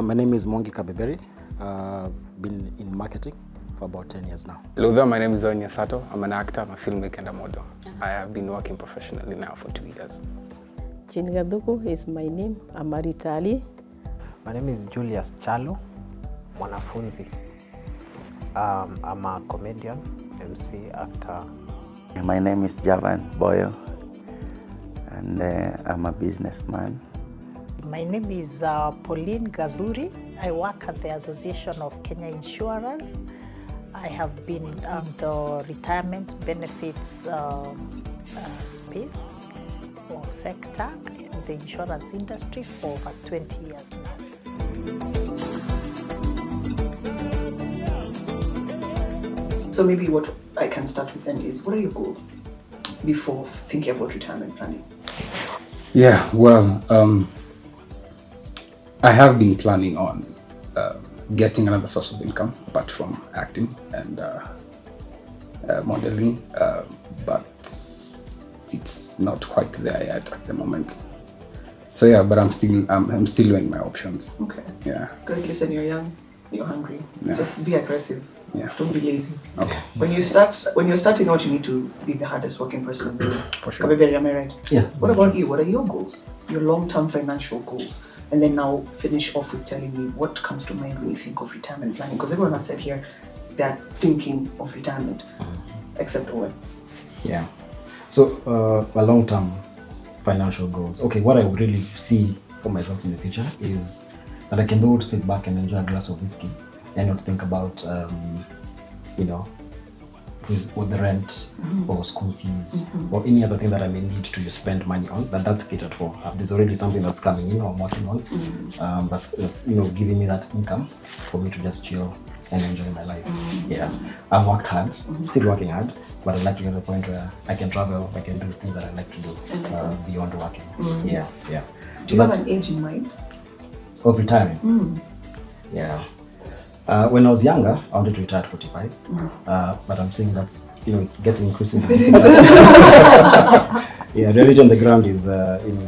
My name is Mwangi Kabeberi. Been in marketing for about 10 years now. Hello there, my name is Zonya Sato. I'm an actor, I'm a filmmaker and a model. I have been working professionally now for 2 years. Jane Gaduku is my name. I'm a retired. My name is Julius Chalo, mwanafunzi. I'm a comedian, MC, actor. My name is Javan Boyo, and I'm a businessman. My name is Pauline Gadhuri. I work at the Association of Kenya Insurance. I have been on the retirement benefits space or sector in the insurance industry for over 20 years now. So maybe what I can start with then is, what are your goals before thinking about retirement planning? Yeah, well, I have been planning on getting another source of income apart from acting and modeling, but it's not quite there yet at the moment. So yeah, but I'm still weighing my options. Okay. Yeah. Good. Listen, you're young, you're hungry. Yeah. Just be aggressive. Yeah. Don't be lazy. Okay. When you're starting out, you need to be the hardest working person in the room. For sure. Kabeberi, am I right? Yeah. What about you? What are your goals? Your long-term financial goals? And then now finish off with telling me what comes to mind when you think of retirement planning. Because everyone has said here they're thinking of retirement, except Owen. Yeah. So, my long-term financial goals. Okay, what I would really see for myself in the future is that I can be able to sit back and enjoy a glass of whiskey and not think about, with the rent or school fees or any other thing that I may need to spend money on. That's catered for. There's already something that's coming in or I'm working on. That's giving me that income for me to just chill and enjoy my life. Yeah, I've worked hard, still working hard, but I'd like to get to a point where I can travel, I can do things that I like to do beyond working. Yeah. Do you have an age in mind? Of retiring? Yeah. When I was younger, I wanted to retire at 45, but I'm saying that's, it's getting increasingly. Yeah, reality on the ground is,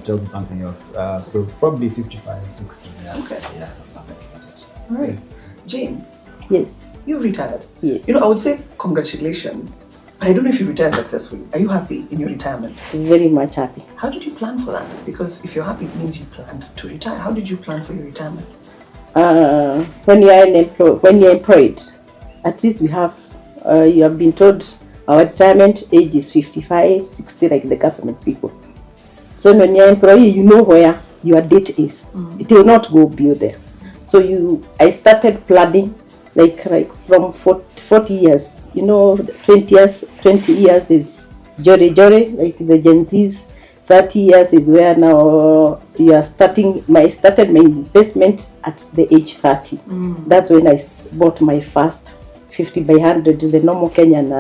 tells you something else. So probably 55, 60. Yeah. Okay. Yeah, that's something like it. All right. Jane, Yes. you've retired. Yes. I would say congratulations, but I don't know if you retired successfully. Are you happy in your retirement? Very much happy. How did you plan for that? Because if you're happy, it means you planned to retire. How did you plan for your retirement? When you're employed, at least you have been told our retirement age is 55, 60, like the government people. So when you're employee, you know where your date is. It will not go beyond there. So I started planning like from 40 years. 20 years is jolly, like the Gen Zs. 30 years is where now you are starting. I started my investment at the age 30. That's when I bought my first 50 by 100, the normal Kenyan,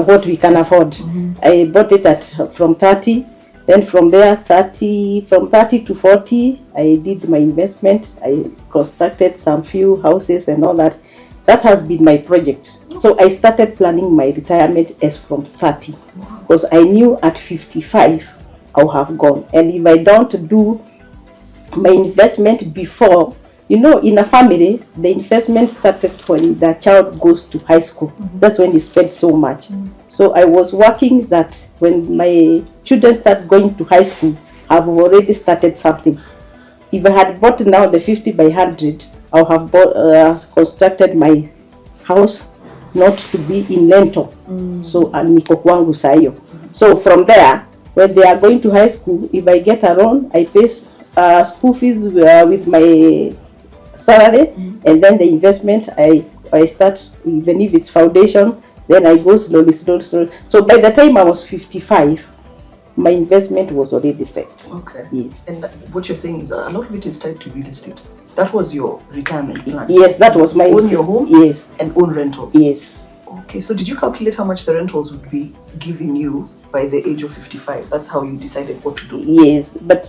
what we can afford. I bought it from 30. Then from there, from 30 to 40, I did my investment. I constructed some few houses and all that. That has been my project. So I started planning my retirement as from 30, because I knew at 55, I'll have gone. And if I don't do my investment before, in a family, the investment started when the child goes to high school. That's when they spend so much. So I was working that when my children start going to high school, I've already started something. If I had bought now the 50 by 100, I'll have constructed my house not to be in rental. So niko kwangu sayo. So from there, when they are going to high school, if I get a loan, I pay school fees with my salary, and then the investment I start, even if it's foundation, then I go slowly. So by the time I was 55, my investment was already set. Okay. Yes. And what you're saying is a lot of it is tied to real estate. That was your retirement plan? Yes, that was my... Own your home? Yes. And own rentals? Yes. Okay, so did you calculate how much the rentals would be giving you by the age of 55? That's how you decided what to do? Yes, but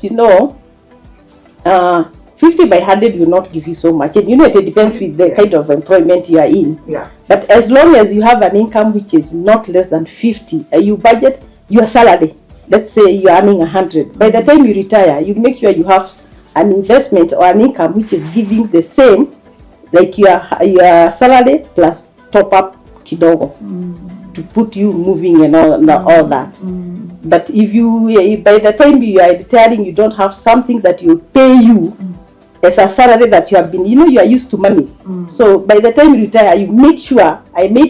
50 by 100 will not give you so much. And it depends with the kind of employment you are in. Yeah. But as long as you have an income which is not less than 50, you budget your salary. Let's say you are earning 100. By the time you retire, you make sure you have an investment or an income which is giving the same, like your salary plus top up kidogo to put you moving and all that. But if you by the time you are retiring, you don't have something that will pay you as a salary that you have been, you are used to money. So by the time you retire, I made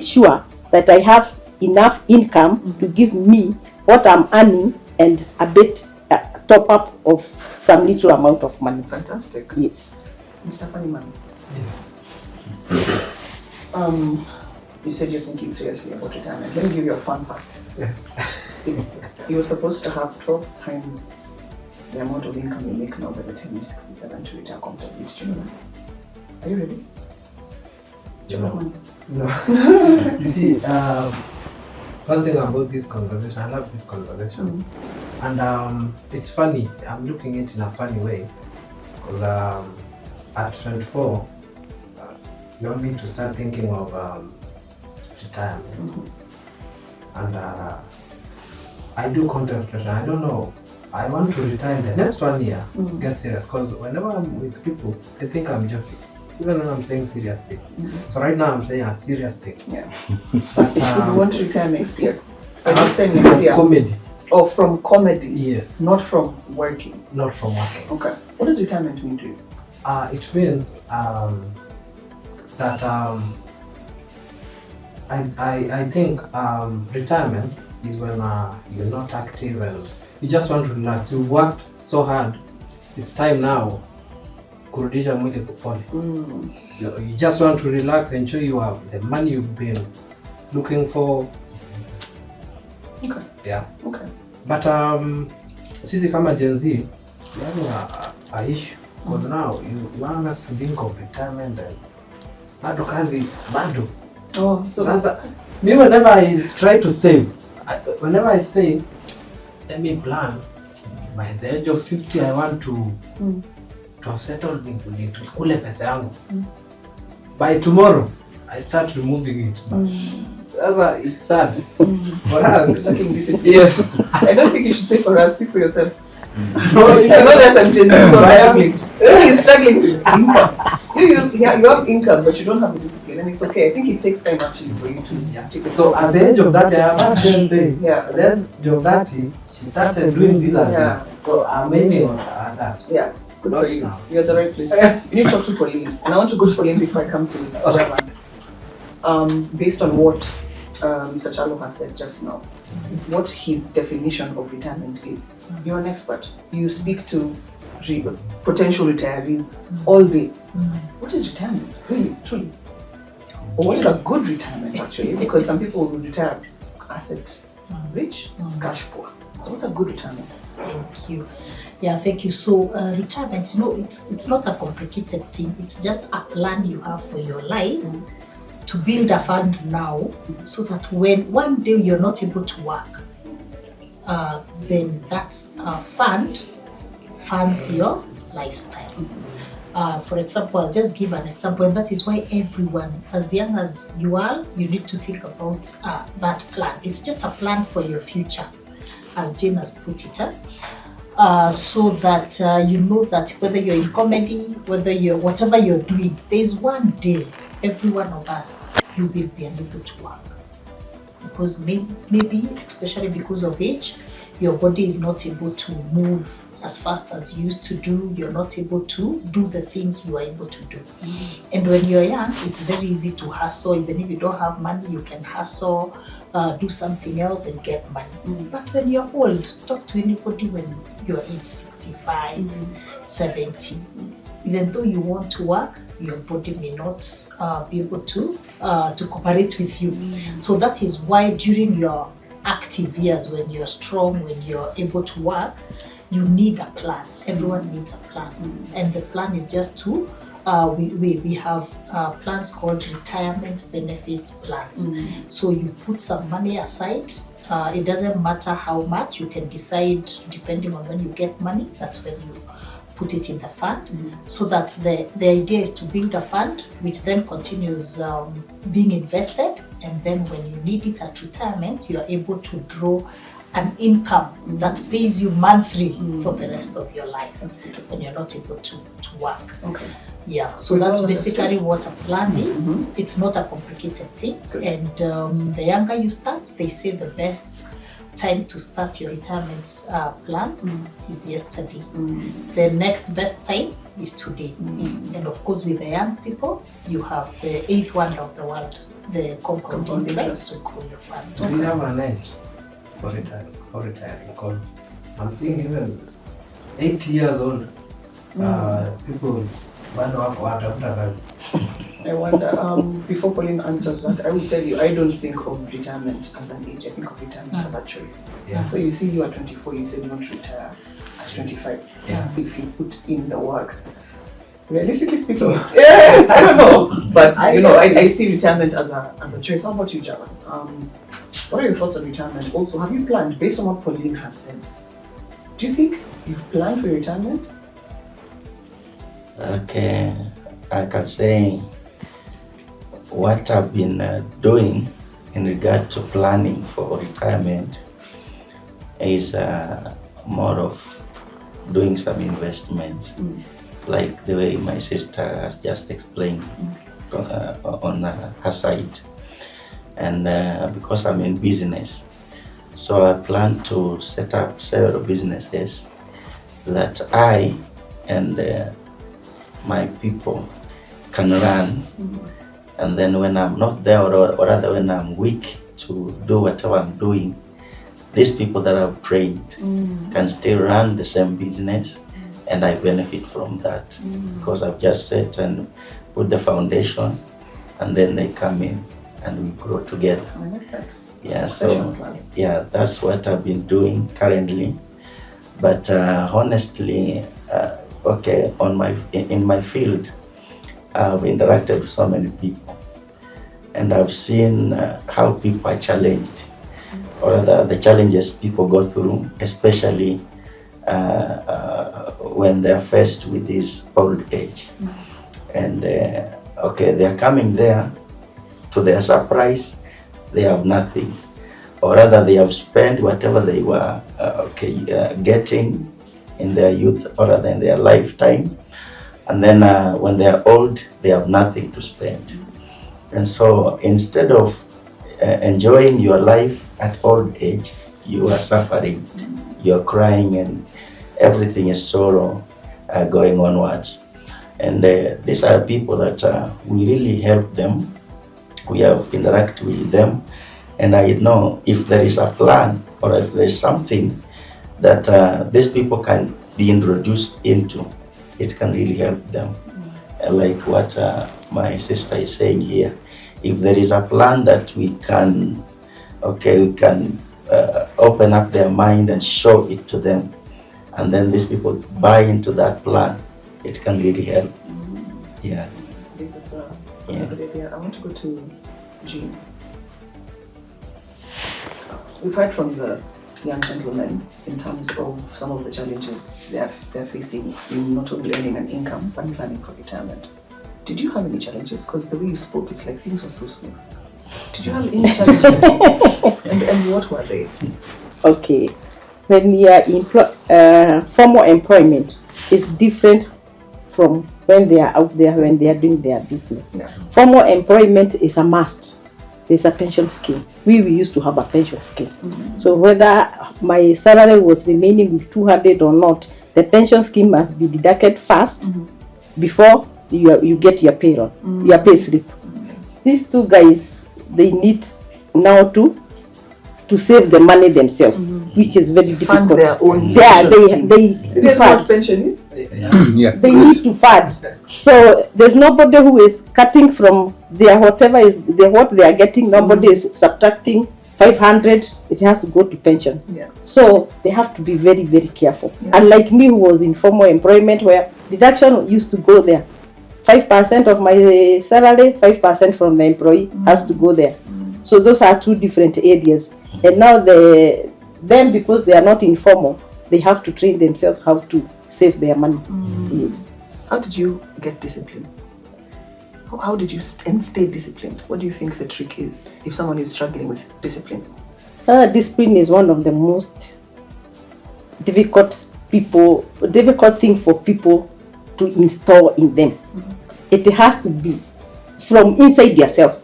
sure that I have enough income to give me what I'm earning and a bit top up of some little amount of money. Fantastic. Yes. Mr. Funnyman. Yes. You said you're thinking seriously about retirement. Let me give you a fun fact. Yeah. You're supposed to have 12 times the amount of income you make now by the time you're 67 to retire comfortably. Did you know that? Are you ready? Do you have money? No. You see, one thing about this conversation, I love this conversation. And it's funny, I'm looking at it in a funny way. Because at 24, you want me to start thinking of retirement. And I do contemplation. I don't know. I want to retire in the next 1 year. Get serious. Because whenever I'm with people, they think I'm joking. Even when I'm saying serious thing. So right now I'm saying a serious thing. Yeah. But, You want to retire next year? Are you saying next year? Comedy. Oh, from comedy? Yes. Not from working? Not from working. Okay. What does retirement mean to you? It means that I think retirement is when you're not active and you just want to relax. You worked so hard. It's time now. Kurudisha mwili kupole. You just want to relax, enjoy the money you've been looking for. Okay. Yeah. Okay. But sisi kama Gen Z, we have a issue. Because now you want us to think of retirement and bado kazi, bado. Oh, so Sasa, me whenever I try to save, whenever I say, let me plan, by the age of 50 I want to have settled kule pesa yangu. By tomorrow, I start removing it. That's it's sad. For us, lacking discipline. yes. I don't think you should say for us, speak for yourself. No, I know there's some Gen Z who are struggling. He's struggling with income. You have income, but you don't have the discipline, and it's okay. I think it takes time actually for you to take it. So at the age of 30, I have been saying, Yeah. at the age of 30, she started doing this and Yeah. that. So I'm waiting on that. Yeah, good Not for you. now. You're at the right place. You need to talk to Pauline, and I want to go to Pauline before I come to Javan. Based on what Mr. Chalo has said just now, what his definition of retirement is. You're an expert. You speak to potential retirees all day. What is retirement, really, truly? Or what is a good retirement, actually? Because some people will retire asset rich, cash poor. So what's a good retirement? Thank you. Yeah, thank you. So retirement, it's not a complicated thing. It's just a plan you have for your life to build a fund now, so that when one day you're not able to work, then that fund funds your lifestyle. For example, I'll just give an example, and that is why everyone, as young as you are, you need to think about that plan. It's just a plan for your future, as Jane has put it, so that you know that whether you're in comedy, whether you're whatever you're doing, there's one day every one of us you will be unable to work, because maybe especially because of age, your body is not able to move as fast as you used to do. You're not able to do the things you are able to do. And when you're young, it's very easy to hustle. Even if you don't have money, you can hustle, do something else and get money. But when you're old, talk to anybody when you're age 65, 70. Even though you want to work, your body may not be able to cooperate with you. So that is why during your active years, when you're strong, when you're able to work, you need a plan. Everyone needs a plan. And the plan is just to, we have plans called retirement benefits plans. So you put some money aside. It doesn't matter how much, you can decide depending on when you get money, that's when you put it in the fund. So that the idea is to build a fund which then continues being invested, and then when you need it at retirement, you are able to draw an income that pays you monthly for the rest of your life when you're not able to work. Okay. Yeah, so We've that's all basically understood. what a plan is. It's not a complicated thing. Good. And the younger you start, they say the best time to start your retirement plan is yesterday. The next best time is today. And of course, with the young people, you have the eighth wonder of the world, the compound Compound interest to grow your fund. Do we have an age for retiring? Because I'm seeing even 80 years old people bado wako watafuta kazi. I wonder, before Pauline answers that, I will tell you, I don't think of retirement as an age. I think of retirement as a choice. Yeah. So you see, you are 24, you said you want to retire at 25. Yeah. If you put in the work. Realistically speaking, I don't know. But, I see retirement as a choice. How about you, Javan? What are your thoughts on retirement? Also, have you planned, based on what Pauline has said, do you think you've planned for your retirement? Okay, I can say what I've been doing in regard to planning for retirement is more of doing some investments, like the way my sister has just explained on her side. And because I'm in business, so I plan to set up several businesses that I and my people can run, and then when I'm not there, or rather when I'm weak to do whatever I'm doing, these people that I've trained can still run the same business, and I benefit from that because I've just set and put the foundation, and then they come in and we grow together. I like that. Yeah, Succession so plan. yeah, that's what I've been doing currently. But honestly, okay, in my field, I've interacted with so many people, and I've seen how people are challenged, or the challenges people go through, especially when they're faced with this old age. And okay, they're coming there, to their surprise, they have nothing, or rather they have spent whatever they were getting in their youth or rather in their lifetime, and then when they are old, they have nothing to spend. And so instead of enjoying your life at old age, you are suffering, you're crying, and everything is sorrow going onwards. And these are people that we really help them. We have interacted with them, and I know if there is a plan or if there is something that these people can be introduced into, it can really help them. Like what my sister is saying here, if there is a plan that we can open up their mind and show it to them, and then these people buy into that plan, it can really help. Yeah. I think that's a good idea. I want to go to Jean. We've heard from the young gentlemen in terms of some of the challenges they're facing in not only earning an income but planning for retirement. Did you have any challenges? Because the way you spoke, it's like things were so smooth. Did you have any challenges? and what were they? Okay, when you are formal employment is different from when they are out there, when they are doing their business. Yeah. Formal employment is a must. There's a pension scheme. We used to have a pension scheme. So whether my salary was remaining with 200 or not, the pension scheme must be deducted first before you get your payroll, your pay slip. These two guys, they need now to save the money themselves, which is very difficult. Fund their own they Guess fund. what pension is? Yeah. They need to fund. So there's nobody who is cutting from their whatever is what they are getting. Nobody is subtracting 500. It has to go to pension. Yeah. So they have to be very, very careful. Yeah. Unlike me, who was in formal employment, where deduction used to go there. 5% of my salary, 5% from the employee has to go there. So those are two different areas. And now them, because they are not informal, they have to train themselves how to save their money. Yes. How did you get discipline? How did you stay disciplined? What do you think the trick is if someone is struggling with discipline? Discipline is one of the most difficult thing for people to install in them. It has to be from inside yourself.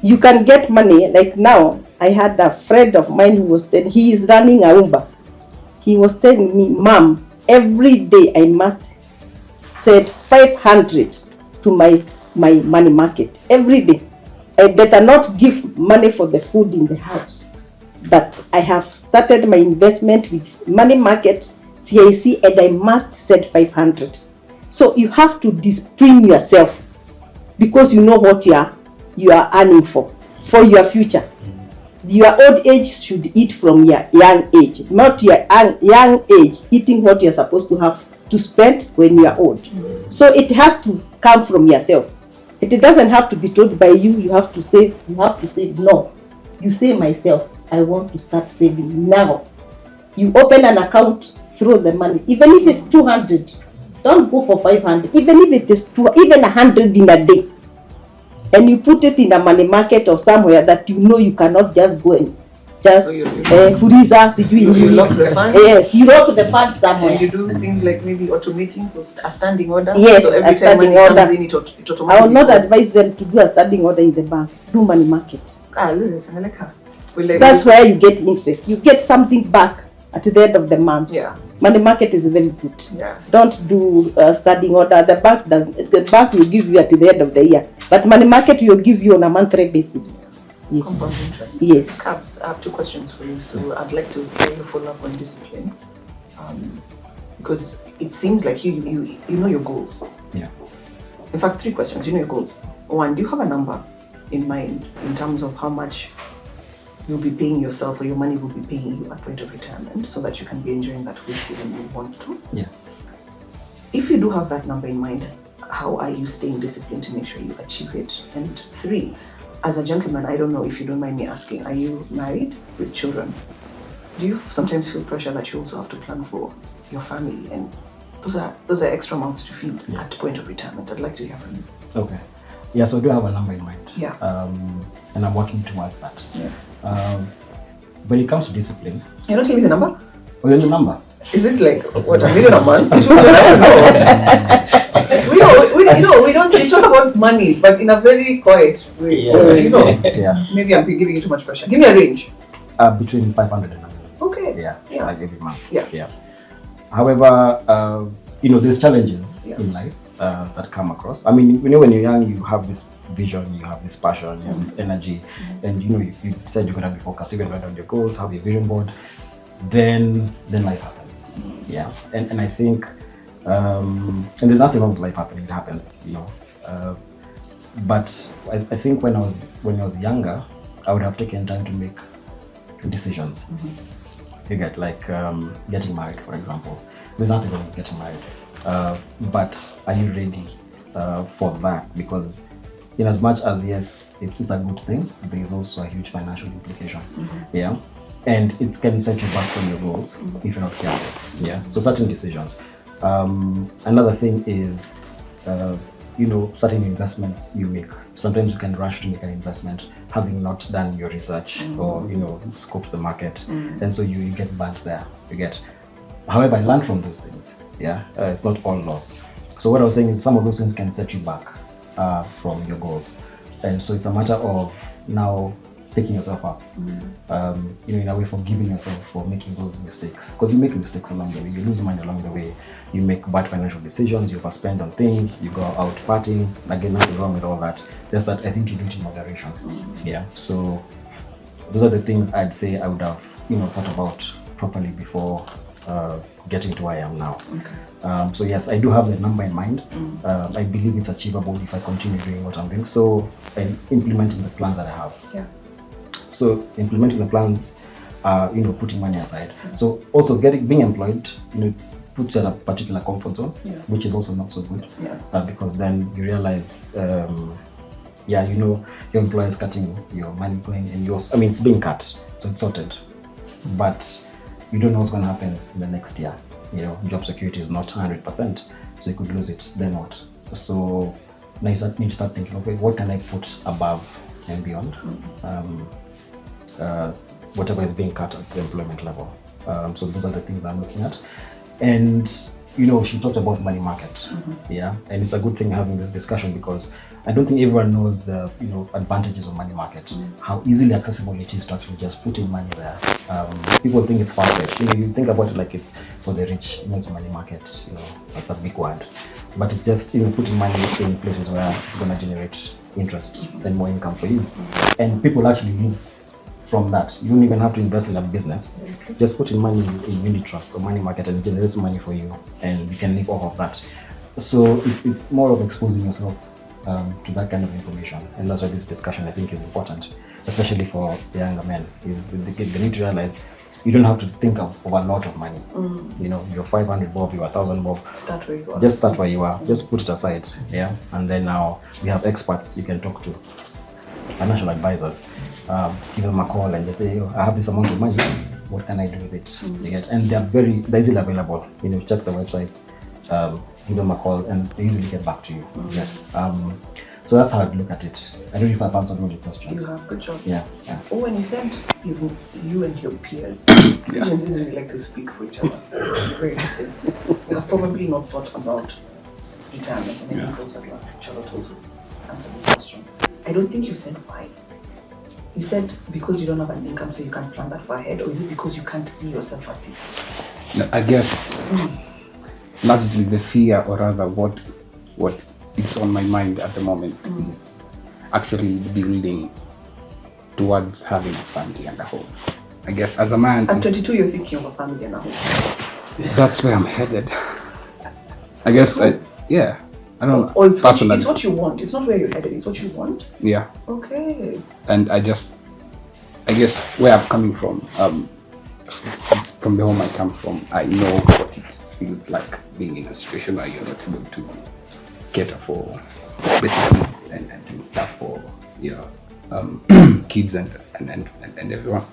You can get money, like now, I had a friend of mine who was telling, he is running a Uber. He was telling me, Mom, every day I must send 500 to my money market. Every day. I better not give money for the food in the house. But I have started my investment with money market, CIC, and I must send 500. So you have to discipline yourself because you know what you are earning for your future. Your old age should eat from your young age, not your young age eating what you're supposed to have to spend when you are old. So it has to come from yourself. It doesn't have to be told by you. You have to save. No, you say, myself, I want to start saving now. You open an account, throw the money, even if it's 200. Don't go for 500. Even if it is even 100 in a day, and you put it in a money market or somewhere that you know you cannot just go and just freezer. You lock the fund. Yes, you lock the fund somewhere. And you do things like maybe automating, so a standing order. Yes, so every a time money standing order. comes in, it automatically. I will not advise them to do a standing order in the bank. Do money market. That's where you get interest. You get something back at the end of the month. Yeah. Money market is very good. Yeah. Don't do standing order. The bank will give you at the end of the year, but money market will give you on a monthly basis. Yes. Compound interest. Yes. Cabs, I have two questions for you. So I'd like to hear you follow up on discipline, because it seems like you know your goals. Yeah. In fact, three questions. You know your goals. One, do you have a number in mind in terms of how much you'll be paying yourself, or your money will be paying you at point of retirement, so that you can be enjoying that whiskey when you want to? Yeah. If you do have that number in mind, how are you staying disciplined to make sure you achieve it? And three, as a gentleman, I don't know if you don't mind me asking, are you married with children? Do you sometimes feel pressure that you also have to plan for your family? And those are extra mouths to feed at point of retirement. I'd like to hear from you. Okay. Yeah, so I do have a number in mind. Yeah. And I'm working towards that. Yeah. When it comes to discipline. You're not telling me the number? Oh, you're the number. Is it like, what, $1 million a month? $2 million? I don't know. We talk about money, but in a very quiet way. Yeah. Yeah. Maybe I'm giving you too much pressure. Give me a range. Between 500 and 1 million. Okay. Yeah. Like every month. Yeah. However, there's challenges in life that come across. I mean, when you're young, you have this vision, you have this passion, you have this energy, and you said you're gonna be focused, you're gonna write down your goals, have your vision board. Then life happens. Yeah. And I think and there's nothing wrong with life happening, it happens, but I think when I was younger, I would have taken time to make decisions. You get like getting married, for example. There's nothing wrong with getting married, but are you ready for that? Because in as much as yes, it's a good thing, there is also a huge financial implication. Yeah. And it can set you back from your goals if you're not careful. Yeah. So certain decisions. Another thing is, certain investments you make. Sometimes you can rush to make an investment, having not done your research or scoped the market, and so you get burnt there. However, I learned from those things. Yeah. It's not all loss. So what I was saying is some of those things can set you back from your goals, and so it's a matter of now picking yourself up, in a way forgiving yourself for making those mistakes, because you make mistakes along the way, you lose money along the way, you make bad financial decisions, you overspend on things, you go out partying. Again, nothing wrong with all that, just that I think you do it in moderation. Yeah. So those are the things I'd say I would have thought about properly before getting to where I am now. Okay. So yes, I do have the number in mind. I believe it's achievable if I continue doing what I'm doing. So and implementing the plans that I have. Yeah. So implementing the plans, putting money aside. So also being employed, puts you at a particular comfort zone, which is also not so good. Yeah. Because then you realize, your employer is cutting your money going, and it's being cut, so it's sorted. But you don't know what's going to happen in the next year. Job security is not 100%, so you could lose it. Then what? So now you need to start thinking, okay, what can I put above and beyond? whatever is being cut at the employment level. So those are the things I'm looking at. And she talked about money market. Yeah, and it's a good thing having this discussion because I don't think everyone knows the advantages of money market, how easily accessible it is to actually just put in money there. People think it's far-fetched. You think about it like it's for the rich, means money market. It's a big word, but it's just putting money in places where it's going to generate interest and more income for you, and people actually live from that. You don't even have to invest in a business. Just put in money in unit trust or money market and it generates money for you, and you can live off of that. So it's more of exposing yourself to that kind of information, and that's why this discussion I think is important, especially for the younger men. Is they need to realize you don't have to think of a lot of money. Your 500 bob, your 1,000 bob. Start where you are. Just start where you are. Just put it aside. Yeah, and then now we have experts you can talk to, financial advisors. Give them a call and just say, I have this amount of money. What can I do with it? You get, and they're easily available. Check the websites. Give them a call and they easily get back to you. Yeah. So that's how I'd look at it. I don't know if I've answered all your questions. You have, good job. Yeah. Oh, when you said you and your peers, Gen Zs really like to speak for each other. Very interesting. You have probably not thought about retirement, and I think Charlotte also answered this question. I don't think you said why. You said because you don't have an income, so you can't plan that far ahead, or is it because you can't see yourself at 60? No, I guess largely the fear, or rather what it's on my mind at the moment is actually building towards having a family and a home. I guess as a man, At 22, you're thinking of a family and a home. that's where I'm headed. I guess, I don't know. Or it's Personally. what you want. It's not where you're headed. It's what you want. Yeah. Okay. And I guess where I'm coming from the home I come from, I know what it feels like being in a situation where you're not able to cater for basic needs and stuff for your kids and everyone.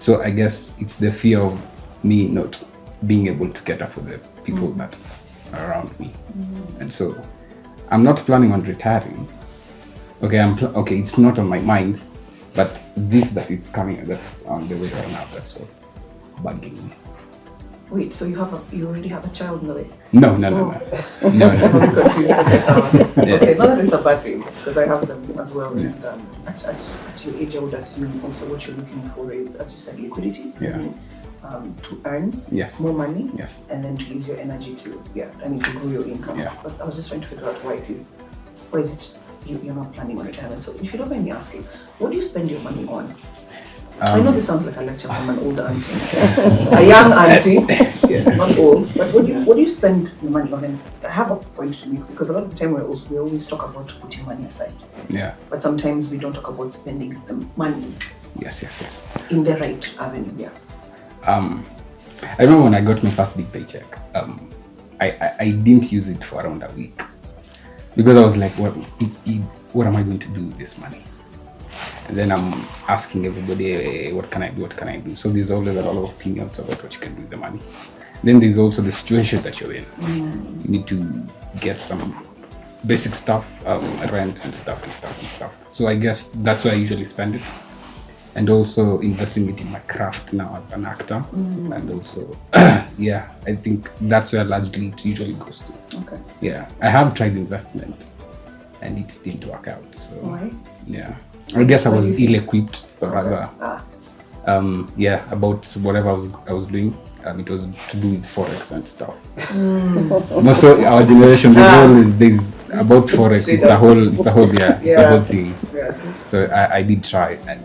So I guess it's the fear of me not being able to cater for the people that are around me. And so I'm not planning on retiring. Okay, it's not on my mind, but that it's coming, that's on the way right now. That's what bugging me. Wait, so you already have a child in the way? No. I'm a bit confused. Okay, not that it's a bad thing, because I have them as well. Yeah. And at your age, I would assume also what you're looking for is, as you said, liquidity. Yeah. To earn more money. Yes. And then to use your energy to grow your income. Yeah. But I was just trying to figure out why it is. Why is it you're not planning on retirement? So if you don't mind me asking, what do you spend your money on? I know this sounds like a lecture from an older auntie, a young auntie, not old. But what do you spend your money on? And I have a point to make, because a lot of the time we always talk about putting money aside. Yeah. But sometimes we don't talk about spending the money. Yes. In the right avenue. Yeah. I remember when I got my first big paycheck. I didn't use it for around a week because I was like, what am I going to do with this money? And then I'm asking everybody, what can I do? So there's always a lot of opinions about what you can do with the money. Then there's also the situation that you're in. You need to get some basic stuff, rent and stuff. So I guess that's where I usually spend it. And also investing it in my craft now as an actor. And also, I think that's where largely it usually goes to. Okay. Yeah, I have tried investment and it didn't work out. So, why? Yeah. I guess I was ill-equipped, or rather, about whatever I was doing. It was to do with forex and stuff. Also, our generation, there's about forex. It's a whole thing. Yeah. So I did try, and